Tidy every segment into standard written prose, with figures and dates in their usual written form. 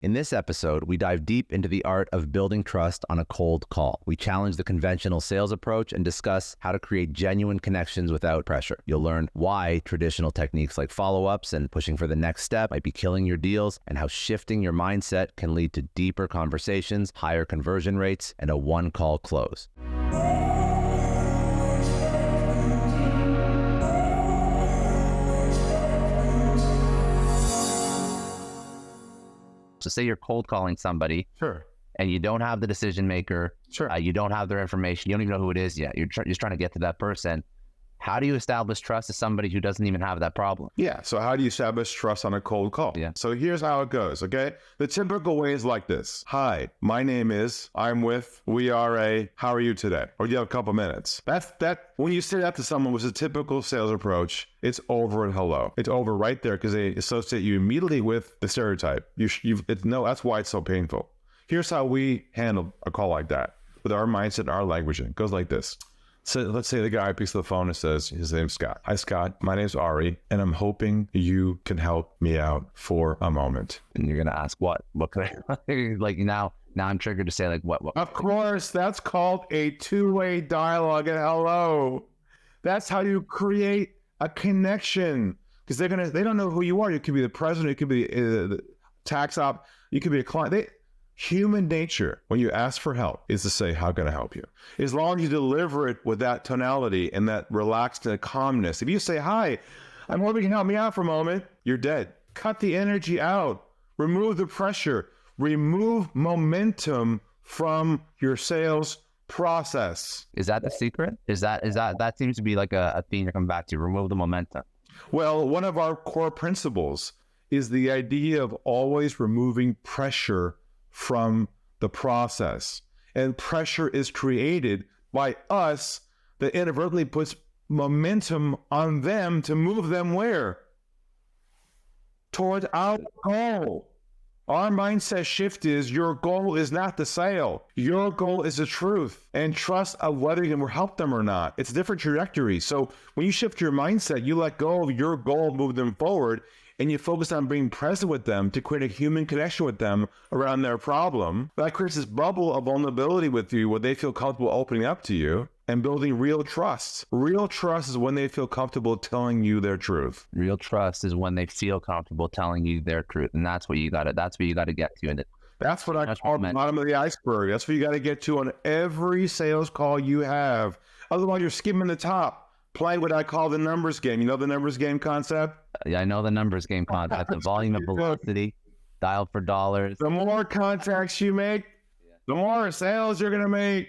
In this episode, we dive deep into the art of building trust on a cold call. We challenge the conventional sales approach and discuss how to create genuine connections without pressure. You'll learn why traditional techniques like follow-ups and pushing for the next step might be killing your deals, and how shifting your mindset can lead to deeper conversations, higher conversion rates, and a one-call close. So say you're cold calling somebody, Sure. and you don't have the decision maker, Sure. you don't have their information, you don't even know who it is yet. You're just trying to get to that person. How do you establish trust to somebody who doesn't even have that problem? Yeah. So how do you establish trust on a cold call? Yeah. So here's how it goes. Okay. The typical way is like this. Hi, my name is, I'm with, we are a, how are you today? Or you have a couple minutes. When you say that to someone with a typical sales approach, it's over and hello. It's over right there because they associate you immediately with the stereotype. That's why it's so painful. Here's how we handle a call like that with our mindset and our language. It goes like this. So let's say the guy picks up the phone and says, his name's Scott. Hi, Scott. My name's Ari, and I'm hoping you can help me out for a moment. And you're going to ask, what can I, like now I'm triggered to say like, what? Of course, that's called a two-way dialogue and hello. That's how you create a connection, because they don't know who you are. You could be the president, you could be the tax op, you could be a client. Human nature, when you ask for help, is to say, how can I help you? As long as you deliver it with that tonality and that relaxed calmness. If you say, hi, I'm hoping you can help me out for a moment, you're dead. Cut the energy out. Remove the pressure. Remove momentum from your sales process. Is that the secret? That seems to be like a theme to come back to. Remove the momentum. Well, one of our core principles is the idea of always removing pressure from the process. And pressure is created by us that inadvertently puts momentum on them to move them where? Towards our goal. Our mindset shift is your goal is not the sale. Your goal is the truth and trust of whether you can help them or not. It's a different trajectory. So when you shift your mindset, you let go of your goal, move them forward, and you focus on being present with them to create a human connection with them around their problem. That creates this bubble of vulnerability with you where they feel comfortable opening up to you and building real trust. Real trust is when they feel comfortable telling you their truth. Real trust is when they feel comfortable telling you their truth. And that's what you got to get to. And that's what I call the bottom of the iceberg. That's what you got to get to on every sales call you have. Otherwise, you're skimming the top. Play what I call the numbers game. You know the numbers game concept? Yeah, I know the numbers game concept. The volume of velocity, dialed for dollars. The more contacts you make, the more sales you're going to make.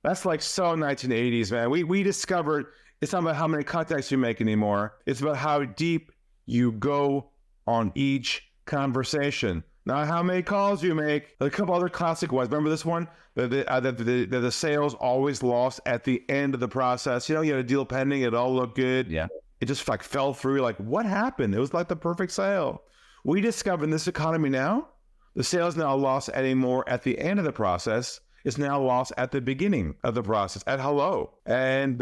That's like so 1980s, man. We discovered it's not about how many contacts you make anymore. It's about how deep you go on each conversation. Not how many calls you make. A couple other classic ones. Remember this one? The sales always lost at the end of the process. You know, you had a deal pending. It all looked good. Yeah. It just like fell through. Like, what happened? It was like the perfect sale. We discovered in this economy now, the sale is now lost anymore at the end of the process. It's now lost at the beginning of the process, at hello. And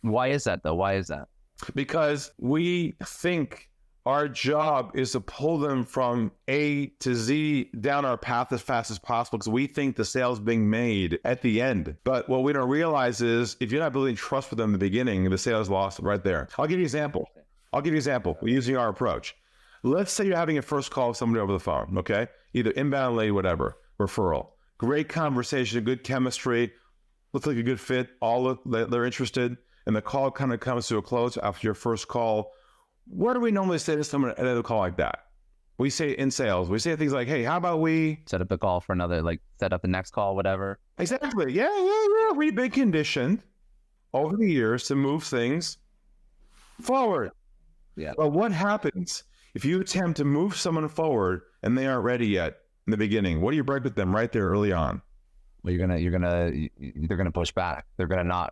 why is that though? Why is that? Because we think our job is to pull them from A to Z down our path as fast as possible because we think the sale is being made at the end. But what we don't realize is if you're not building trust with them in the beginning, the sale is lost right there. I'll give you an example. We're using our approach. Let's say you're having a first call with somebody over the phone, okay? Either inbound lead, whatever, referral. Great conversation, good chemistry, looks like a good fit, they're interested, and the call kind of comes to a close after your first call. What do we normally say to someone at a call like that? We say in sales, we say things like, hey, how about we set up a call for another, like set up the next call, whatever. Exactly. Yeah. We've been conditioned over the years to move things forward. Yeah. But what happens if you attempt to move someone forward and they aren't ready yet in the beginning? What do you break with them right there early on? Well, they're gonna push back. They're gonna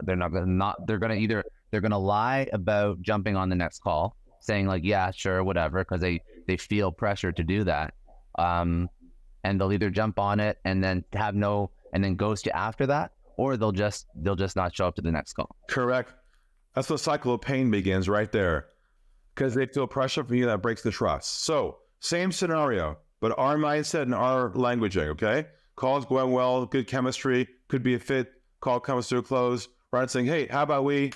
lie about jumping on the next call, saying like, yeah, sure, whatever, because they feel pressure to do that. And they'll either jump on it and then ghost you after that, or they'll just not show up to the next call. Correct. That's the cycle of pain begins right there, because they feel pressure from you that breaks the trust. So same scenario, but our mindset and our languaging, okay? Call's going well, good chemistry, could be a fit, call comes to a close, right? Saying, hey, how about we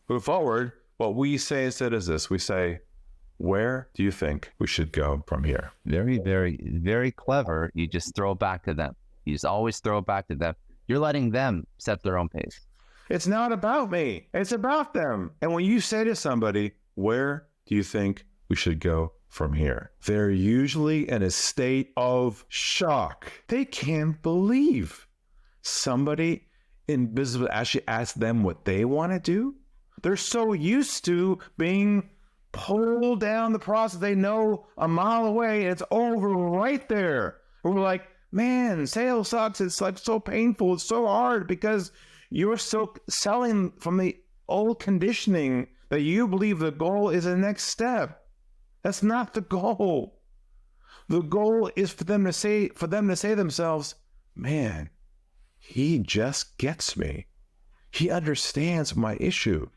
move forward? What we say instead is this. We say, where do you think we should go from here? Very, very, very clever. You just throw it back to them. You just always throw it back to them. You're letting them set their own pace. It's not about me. It's about them. And when you say to somebody, where do you think we should go from here? They're usually in a state of shock. They can't believe somebody in business would actually ask them what they want to do. They're so used to being pulled down the process. They know a mile away, it's over right there. We're like, man, sales sucks. It's like so painful. It's so hard because you're still selling from the old conditioning that you believe the goal is the next step. That's not the goal. The goal is for them to say to themselves, man, he just gets me. He understands my issue.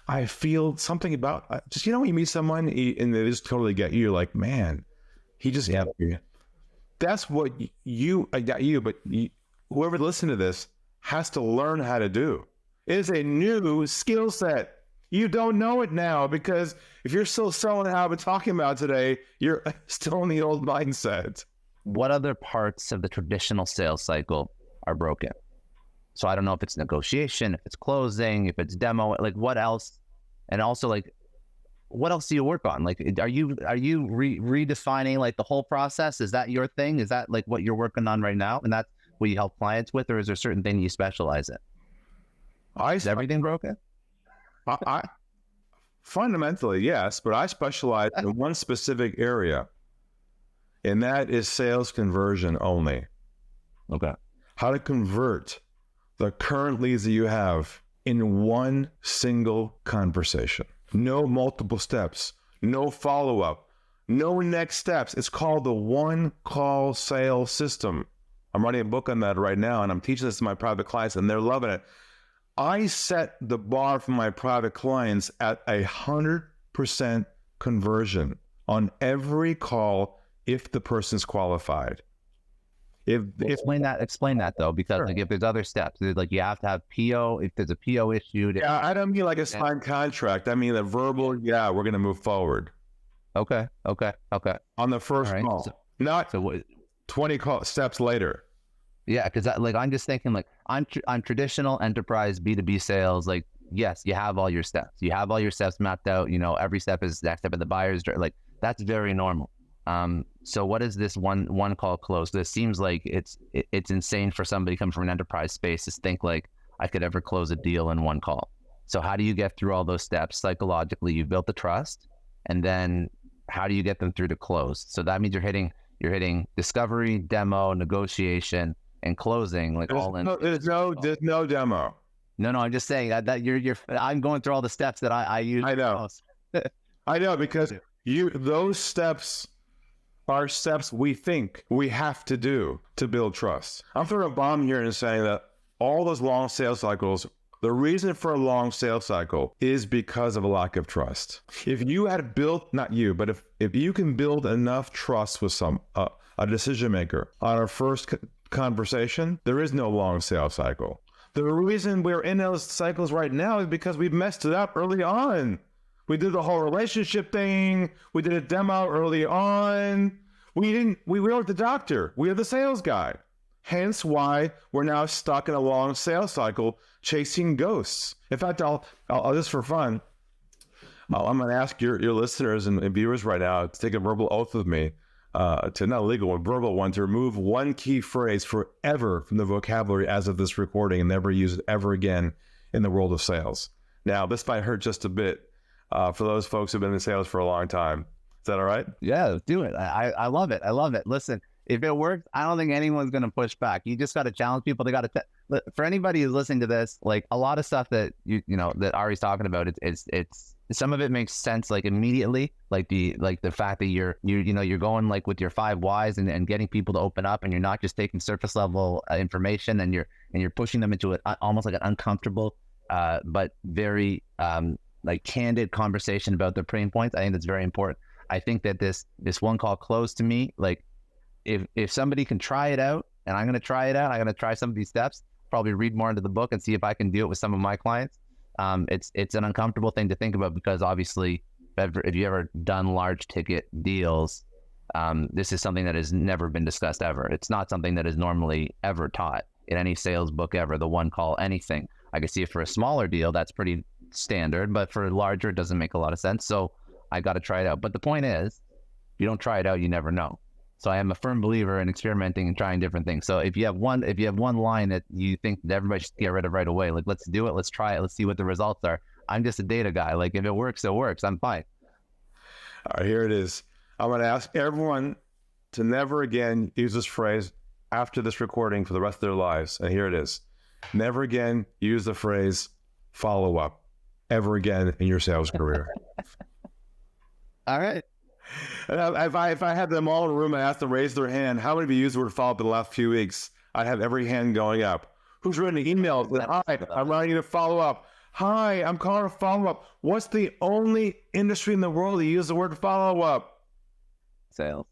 I feel something about just, when you meet someone and they just totally get you, you're like, man, he just gets me. That's what I got you, but whoever listened to this has to learn how to do. It is a new skill set. You don't know it now because if you're still selling how I've been talking about today, you're still in the old mindset. What other parts of the traditional sales cycle are broken? So I don't know if it's negotiation, if it's closing, if it's demo, like what else? And also like, what else do you work on? Like, are you redefining like the whole process? Is that your thing? Is that like what you're working on right now? And that's what you help clients with, or is there certain thing you specialize in? Is everything broken? I fundamentally, yes, but I specialize in one specific area, and that is sales conversion only. Okay. How to convert the current leads that you have in one single conversation. No multiple steps, no follow-up, no next steps. It's called the one-call sales system. I'm writing a book on that right now, and I'm teaching this to my private clients, and they're loving it. I set the bar for my private clients at 100% conversion on every call if the person's qualified. Explain that though, because Sure. like if there's other steps, like you have to have PO. If there's a PO issued, Yeah, I don't mean like a signed contract. I mean a verbal, yeah, we're going to move forward. Okay. On the first All right. call, not 20 steps later. Yeah, because I'm just thinking like I'm traditional enterprise B2B sales. Like, yes, you have all your steps. You have all your steps mapped out. Every step is next step of the buyer's journey. Like that's very normal. So what is this one call close? This seems like it's insane for somebody coming from an enterprise space to think like I could ever close a deal in one call. So how do you get through all those steps psychologically? You've built the trust, and then how do you get them through to close? So that means you're hitting discovery, demo, negotiation, and closing, like all in. There's no demo. No, I'm just saying that you're. I'm going through all the steps that I use. I know. I know, because those steps are steps we think we have to do to build trust. I'm throwing a bomb here and saying that all those long sales cycles, the reason for a long sales cycle is because of a lack of trust. If you had built, not you, but if you can build enough trust with a decision maker on our first conversation, there is no long sales cycle. The reason we're in those cycles right now is because we messed it up early on. We did the whole relationship thing. We did a demo early on. We weren't the doctor. We are the sales guy. Hence why we're now stuck in a long sales cycle chasing ghosts. In fact, I'll just for fun, I'm going to ask your listeners and viewers right now to take a verbal oath with me, to not a legal one, verbal one, to remove one key phrase forever from the vocabulary as of this recording and never use it ever again in the world of sales. Now, this might hurt just a bit for those folks who've been in sales for a long time. Is that all right? Yeah, do it. I love it. I love it. Listen, if it works, I don't think anyone's going to push back. You just got to challenge people. They got to, for anybody who's listening to this, like a lot of stuff that that Ari's talking about, it's some of it makes sense like immediately, like the fact that you're going like with your 5 whys and getting people to open up, and you're not just taking surface level information and you're pushing them into almost like an uncomfortable but very like candid conversation about their pain points. I think that's very important. I think that this one call close to me, like if somebody can try it out, and I'm going to try it out, I'm going to try some of these steps, probably read more into the book and see if I can do it with some of my clients. It's an uncomfortable thing to think about, because obviously if you ever done large ticket deals, this is something that has never been discussed ever. It's not something that is normally ever taught in any sales book ever, the one call anything. I can see it for a smaller deal, that's pretty standard, but for larger, it doesn't make a lot of sense. So I got to try it out. But the point is, if you don't try it out, you never know. So I am a firm believer in experimenting and trying different things. So if you have one line that you think that everybody should get rid of right away, like, let's do it, let's try it, let's see what the results are. I'm just a data guy. Like, if it works, it works. I'm fine. All right, here it is. I'm going to ask everyone to never again use this phrase after this recording for the rest of their lives. And here it is. Never again use the phrase follow up ever again in your sales career. All right. And if I had them all in a room and asked them to raise their hand, how many of you used the word follow up in the last few weeks? I'd have every hand going up. Who's written an email? Hi, I'm writing you to follow up. Hi, I'm calling to follow up. What's the only industry in the world that uses the word follow up? Sales.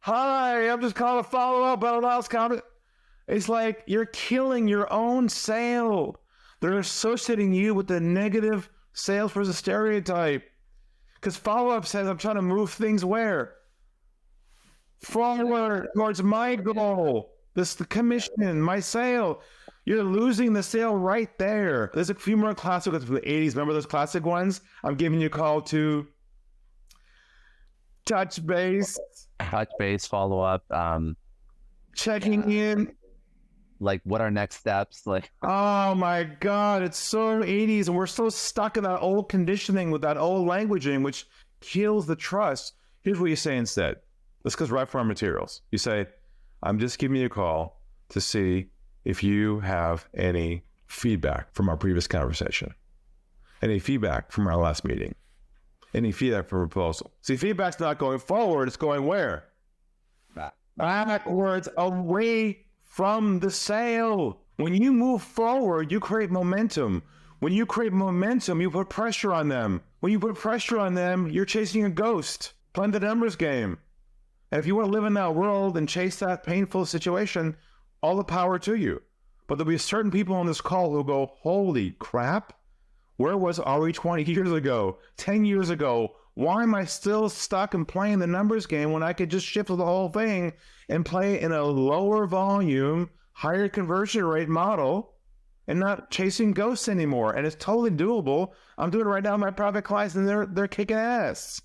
Hi, I'm just calling to follow up. But else comment. It's like you're killing your own sale. They're associating you with the negative salesperson stereotype. Because follow-up says, I'm trying to move things where? Forward towards my goal. This the commission, my sale. You're losing the sale right there. There's a few more classic ones from the 80s. Remember those classic ones? I'm giving you a call to touch base. Touch base, follow up. Checking in. Like, what are next steps? Like, oh my God, it's so 80s, and we're so stuck in that old conditioning with that old languaging, which kills the trust. Here's what you say instead. This goes right from our materials. You say, I'm just giving you a call to see if you have any feedback from our previous conversation, any feedback from our last meeting, any feedback from a proposal. See, feedback's not going forward, it's going where? Backwards, away from the sale. When you move forward, you create momentum. When you create momentum, you put pressure on them. When you put pressure on them, you're chasing a ghost, playing the numbers game. And if you want to live in that world and chase that painful situation, all the power to you. But there'll be certain people on this call who go, holy crap, where was Ari 20 years ago, 10 years ago? Why am I still stuck and playing the numbers game when I could just shift the whole thing and play in a lower volume, higher conversion rate model and not chasing ghosts anymore? And it's totally doable. I'm doing it right now with my private clients, and they're kicking ass.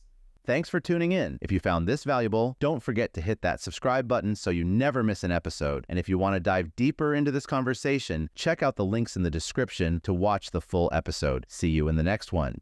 thanks for tuning in. If you found this valuable, don't forget to hit that subscribe button so you never miss an episode. And if you want to dive deeper into this conversation, check out the links in the description to watch the full episode. See you in the next one.